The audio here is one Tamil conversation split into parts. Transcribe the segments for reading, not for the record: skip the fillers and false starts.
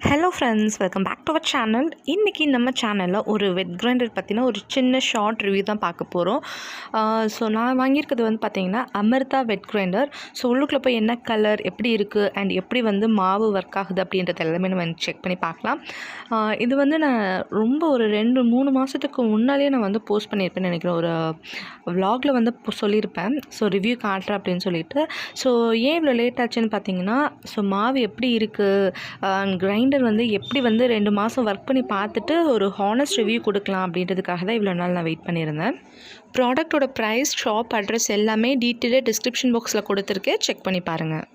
Hello friends, welcome back to our channel. இன்றைக்கி நம்ம சேனலில் ஒரு வெட் கிரைண்டர் பற்றின ஒரு சின்ன ஷார்ட் ரிவ்யூ தான் பார்க்க போகிறோம். ஸோ நான் வாங்கியிருக்கிறது வந்து பார்த்திங்கன்னா அமிர்தா வெட் கிரைண்டர். ஸோ உள்ளுக்குள்ளே போய் என்ன கலர், எப்படி இருக்குது அண்ட் எப்படி வந்து மாவு ஒர்க் ஆகுது அப்படின்றது எல்லாமே நம்ம செக் பண்ணி பார்க்கலாம். இது வந்து நான் ரொம்ப ஒரு 2-3 மாதத்துக்கு முன்னாலேயே நான் வந்து போஸ்ட் பண்ணியிருப்பேன்னு நினைக்கிறேன். ஒரு விலாகில் வந்து சொல்லியிருப்பேன். ஸோ ரிவ்யூ காட்டுறேன் அப்படின்னு சொல்லிட்டு. ஸோ ஏன் இவ்வளோ லேட் ஆச்சுன்னு பார்த்தீங்கன்னா, ஸோ மாவு எப்படி இருக்குது, கிரைண்டர் வந்து எப்படி வந்து 2 மாதம் ஒர்க் பண்ணி பார்த்துட்டு ஒரு ஹானஸ்ட் ரிவ்யூ கொடுக்கலாம் அப்படின்றதுக்காக தான் இவ்வளோ நாள் நான் வெயிட் பண்ணியிருந்தேன். ப்ராடக்டோட ப்ரைஸ், ஷாப் அட்ரஸ் எல்லாமே டீட்டெயிலாக டிஸ்கிரிப்ஷன் பாக்ஸில் கொடுத்துருக்கேன், செக் பண்ணி பாருங்கள்.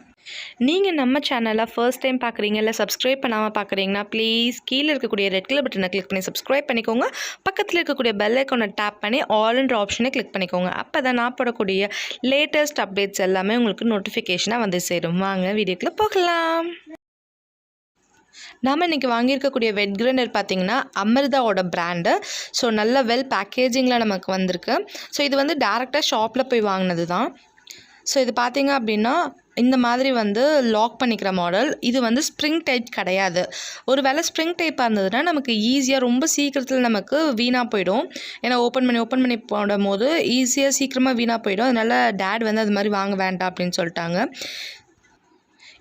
நீங்கள் நம்ம சேனலை ஃபர்ஸ்ட் டைம் பார்க்குறீங்க இல்லை சப்ஸ்கிரைப் பண்ணாமல் பார்க்குறீங்கன்னா ப்ளீஸ் கீழே இருக்கக்கூடிய ரெட் கலர் பட்டனை கிளிக் பண்ணி சப்ஸ்கிரைப் பண்ணிக்கோங்க. பக்கத்தில் இருக்கக்கூடிய பெல் ஐக்கானை டேப் பண்ணி ஆல்ன்ற ஆப்ஷனை கிளிக் பண்ணிக்கோங்க. அப்போ தான் நான் போடக்கூடிய லேட்டஸ்ட் அப்டேட்ஸ் எல்லாமே உங்களுக்கு நோட்டிஃபிகேஷனாக வந்து சேரும். வாங்க வீடியோக்குள்ளே போகலாம். நாம் இன்றைக்கி வாங்கியிருக்கக்கூடிய வெட் கிரைண்டர் பார்த்திங்கன்னா அமிர்தாவோட பிராண்டு. ஸோ நல்ல வெல் பேக்கேஜிங்கில் நமக்கு வந்திருக்கு. ஸோ இது வந்து டேரெக்டாக ஷாப்பில் போய் வாங்கினது தான். ஸோ இது பார்த்திங்க அப்படின்னா இந்த மாதிரி வந்து லாக் பண்ணிக்கிற மாடல். இது வந்து ஸ்ப்ரிங் டைப் கிடையாது. ஒரு வேளை ஸ்ப்ரிங் டைப்பாக இருந்ததுன்னா நமக்கு ஈஸியாக ரொம்ப சீக்கிரத்தில் நமக்கு வீணாக போயிடும். ஏன்னா ஓப்பன் பண்ணி போடும் போது ஈஸியாக சீக்கிரமாக வீணாக போயிடும். அதனால் டேட் வந்து அது மாதிரி வாங்க வேண்டாம் அப்படின்னு சொல்லிட்டாங்க.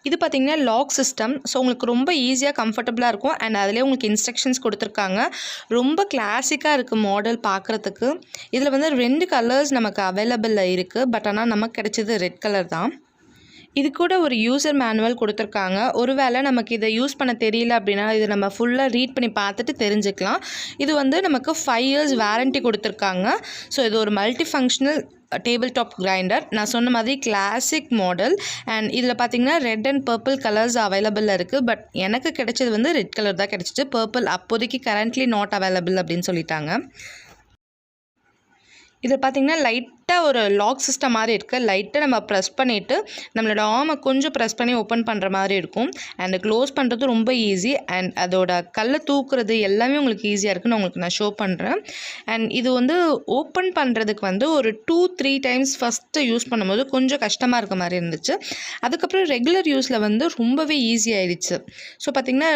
இது பார்த்திங்கன்னா லாக் சிஸ்டம். ஸோ உங்களுக்கு ரொம்ப ஈஸியாக கம்ஃபர்டபுளாக இருக்கும். அண்ட் அதிலே உங்களுக்கு இன்ஸ்ட்ரக்ஷன்ஸ் கொடுத்துருக்காங்க. ரொம்ப கிளாசிக்காக இருக்குது மாடல் பார்க்குறதுக்கு. இதில் வந்து 2 கலர்ஸ் நமக்கு அவைலபிளில் இருக்குது. பட் ஆனால் நமக்கு கிடைச்சது ரெட் கலர் தான். இது கூட ஒரு யூசர் மேனுவல் கொடுத்துருக்காங்க. ஒருவேளை நமக்கு இதை யூஸ் பண்ண தெரியல அப்படின்னா இதை நம்ம ஃபுல்லாக ரீட் பண்ணி பார்த்துட்டு தெரிஞ்சுக்கலாம். இது வந்து நமக்கு 5 years வாரண்ட்டி கொடுத்துருக்காங்க. ஸோ இது ஒரு multi functional table top grinder. நான் சொன்ன மாதிரி கிளாசிக் மாடல். அண்ட் இதில் பார்த்திங்கன்னா ரெட் அண்ட் பர்பிள் கலர்ஸ் அவைலபிளில் இருக்குது. பட் எனக்கு கிடைச்சது வந்து ரெட் கலர் தான் கிடச்சிச்சு. பர்பிள் அப்போதைக்கு கரண்ட்லி நாட் அவைலபிள் அப்படின்னு சொல்லிட்டாங்க. இதில் பார்த்திங்கன்னா லைட்டாக ஒரு லாக் சிஸ்டம் மாதிரி இருக்குது. லைட்டாக நம்ம ப்ரெஸ் பண்ணிவிட்டு நம்மளோட ஆர்மை கொஞ்சம் ப்ரெஸ் பண்ணி ஓப்பன் பண்ணுற மாதிரி இருக்கும். அண்ட் க்ளோஸ் பண்ணுறது ரொம்ப ஈஸி. அண்ட் அதோட கல்லை தூக்குறது எல்லாமே உங்களுக்கு ஈஸியாக இருக்குன்னு உங்களுக்கு நான் ஷோ பண்ணுறேன். அண்ட் இது வந்து ஓப்பன் பண்ணுறதுக்கு வந்து ஒரு 2-3 டைம்ஸ் ஃபஸ்ட்டு யூஸ் பண்ணும்போது கொஞ்சம் கஷ்டமாக இருக்க மாதிரி இருந்துச்சு. அதுக்கப்புறம் ரெகுலர் யூஸில் வந்து ரொம்பவே ஈஸி ஆயிடுச்சு. ஸோ பார்த்திங்கன்னா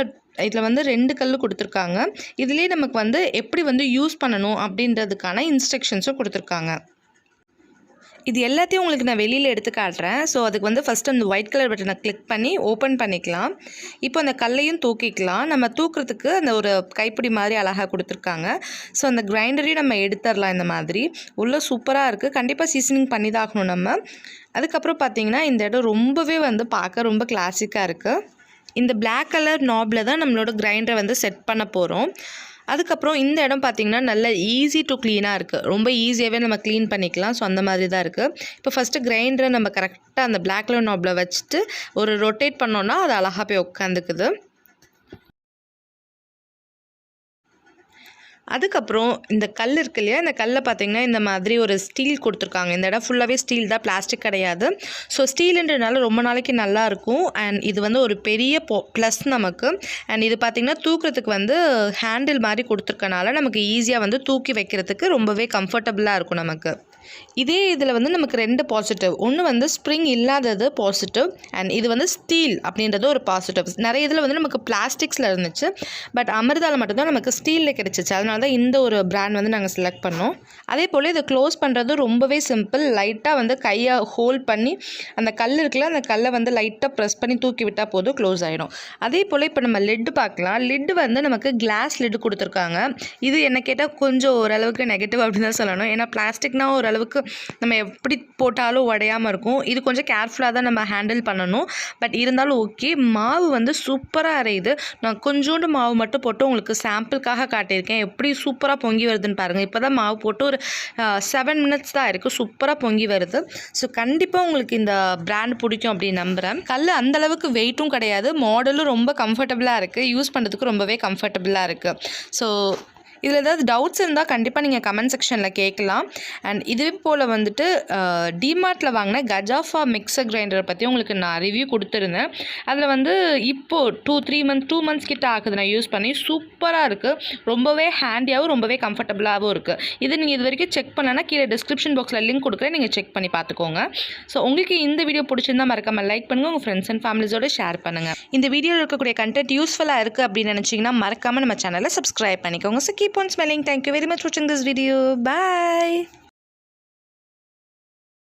இதில் வந்து 2 கல் கொடுத்துருக்காங்க. இதுலேயே நமக்கு வந்து எப்படி வந்து யூஸ் பண்ணணும் அப்படின்றதுக்கான இன்ஸ்ட்ரக்ஷன்ஸும் கொடுத்துருக்காங்க. இது எல்லாத்தையும் உங்களுக்கு நான் வெளியில் எடுத்து காட்டுறேன். ஸோ அதுக்கு வந்து ஃபஸ்ட்டு அந்த ஒயிட் கலர் பட்டனை கிளிக் பண்ணி ஓப்பன் பண்ணிக்கலாம். இப்போ அந்த கல்லையும் தூக்கிக்கலாம். நம்ம தூக்குறதுக்கு அந்த ஒரு கைப்பிடி மாதிரி அழகாக கொடுத்துருக்காங்க. ஸோ அந்த கிரைண்டரையும் நம்ம எடுத்துடலாம். இந்த மாதிரி உள்ளே சூப்பராக இருக்குது. கண்டிப்பாக சீசனிங் பண்ணி தான் ஆகணும் நம்ம. அதுக்கப்புறம் பார்த்திங்கன்னா இந்த இடம் ரொம்பவே வந்து பார்க்க ரொம்ப கிளாசிக்காக இருக்குது. இந்த பிளாக் கலர் நாபில் தான் நம்மளோட கிரைண்டரை வந்து செட் பண்ண போகிறோம். அதுக்கப்புறம் இந்த இடம் பார்த்திங்கன்னா நல்ல ஈஸி டு க்ளீனாக இருக்குது. ரொம்ப ஈஸியாகவே நம்ம க்ளீன் பண்ணிக்கலாம். ஸோ அந்த மாதிரி தான் இருக்குது. இப்போ ஃபஸ்ட்டு கிரைண்டரை நம்ம கரெக்டாக அந்த பிளாக் கலர் நாபில் வச்சுட்டு ஒரு ரொட்டேட் பண்ணோன்னா அது அழகாக போய் உட்காந்துக்குது. அதுக்கப்புறம் இந்த கல் இருக்கு இல்லையா, இந்த கல்லை பார்த்திங்கன்னா இந்த மாதிரி ஒரு ஸ்டீல் கொடுத்துருக்காங்க. இந்த இடம் ஃபுல்லாகவே ஸ்டீல் தான், பிளாஸ்டிக் கிடையாது. ஸோ ஸ்டீலுன்றதுனால ரொம்ப நாளைக்கு நல்லாயிருக்கும். அண்ட் இது வந்து ஒரு பெரிய ப்ளஸ் நமக்கு. அண்ட் இது பார்த்திங்கன்னா தூக்குறதுக்கு வந்து ஹேண்டில் மாதிரி கொடுத்துருக்கனால நமக்கு ஈஸியாக வந்து தூக்கி வைக்கிறதுக்கு ரொம்பவே கம்ஃபர்டபுளாக இருக்கும் நமக்கு. இதே இதில் வந்து நமக்கு 2 பாசிட்டிவ். ஒன்று வந்து ஸ்ப்ரிங் இல்லாதது பாசிட்டிவ். அண்ட் இது வந்து ஸ்டீல் அப்படின்றது ஒரு பாசிட்டிவ். நிறைய இதில் வந்து நமக்கு பிளாஸ்டிக்ஸில் இருந்துச்சு. பட் அமிர்தாவில் மட்டும்தான் நமக்கு ஸ்டீலில் கிடச்சிச்சு. அதனால தான் இந்த ஒரு பிராண்ட் வந்து நாங்கள் செலக்ட் பண்ணோம். அதே போல் இதை க்ளோஸ் பண்ணுறது ரொம்பவே சிம்பிள். லைட்டாக வந்து கையை ஹோல்ட் பண்ணி அந்த கல் இருக்குல்ல, அந்த கல்லை வந்து லைட்டாக ப்ரெஸ் பண்ணி தூக்கி விட்டால் போதும், க்ளோஸ் ஆகிடும். அதே போல் இப்போ நம்ம லிட்டு பார்க்கலாம். லிட்டு வந்து நமக்கு கிளாஸ் லிட்டு கொடுத்துருக்காங்க. இது என்ன கேட்டால் கொஞ்சம் ஓரளவுக்கு நெகட்டிவ் அப்படின்னு தான் சொல்லணும். ஏன்னா பிளாஸ்டிக்னால் ஓரளவுக்கு நம்ம எப்படி போட்டாலும் உடையாமல் இருக்கும். இது கொஞ்சம் கேர்ஃபுல்லாக தான் நம்ம ஹேண்டில் பண்ணணும். பட் இருந்தாலும் ஓகே. மாவு வந்து சூப்பராக அரையுது. நான் கொஞ்சோண்டு மாவு மட்டும் போட்டு உங்களுக்கு சாம்பிளுக்காக காட்டியிருக்கேன். எப்படி சூப்பராக பொங்கி வருதுன்னு பாருங்கள். இப்போ தான் மாவு போட்டு ஒரு 7 minutes தான் இருக்குது. சூப்பராக பொங்கி வருது. ஸோ கண்டிப்பாக உங்களுக்கு இந்த பிராண்ட் பிடிக்கும் அப்படின்னு நம்புகிறேன். கல் அந்தளவுக்கு வெயிட்டும் கிடையாது. மாடலும் ரொம்ப கம்ஃபர்டபுளாக இருக்குது. யூஸ் பண்ணுறதுக்கு ரொம்பவே கம்ஃபர்டபுளாக இருக்குது. ஸோ இதில் ஏதாவது டவுட்ஸ் இருந்தால் கண்டிப்பாக நீங்கள் கமெண்ட் செக்ஷனில் கேட்கலாம். அண்ட் இதுவே போல் வந்துட்டு டிமார்ட்டில் வாங்கின கஜாஃபா மிக்சர் கிரைண்டரை பற்றி உங்களுக்கு நான் ரிவ்யூ கொடுத்துருந்தேன். அதில் வந்து இப்போது 2 months கிட்ட ஆகுது நான் யூஸ் பண்ணி. சூப்பராக இருக்குது, ரொம்பவே ஹேண்டியாகவும் ரொம்பவே கம்ஃபர்டபுளாகவும் இருக்குது. இது நீங்கள் இது வரைக்கும் செக் பண்ணலன்னா கீழே டிஸ்கிரிப்ஷன் பாக்ஸில் லிங்க் கொடுக்குறேன், நீங்கள் செக் பண்ணி பார்த்துக்கோங்க. ஸோ உங்களுக்கு இந்த வீடியோ பிடிச்சிருந்தா மறக்காமல் லைக் பண்ணுங்கள், உங்கள் ஃப்ரெண்ட்ஸ் அண்ட் ஃபேமிலிஸோடு ஷேர் பண்ணுங்கள். இந்த வீடியோவில் இருக்கக்கூடிய கண்டென்ட் யூஸ்ஃபுல்லாக இருக்குது அப்படின்னு நினச்சிங்கன்னா மறக்காமல் நம்ம சேனலை சப்ஸ்கிரைப் பண்ணிக்கோங்க. So keep on smiling. Thank you very much for watching this video. Bye.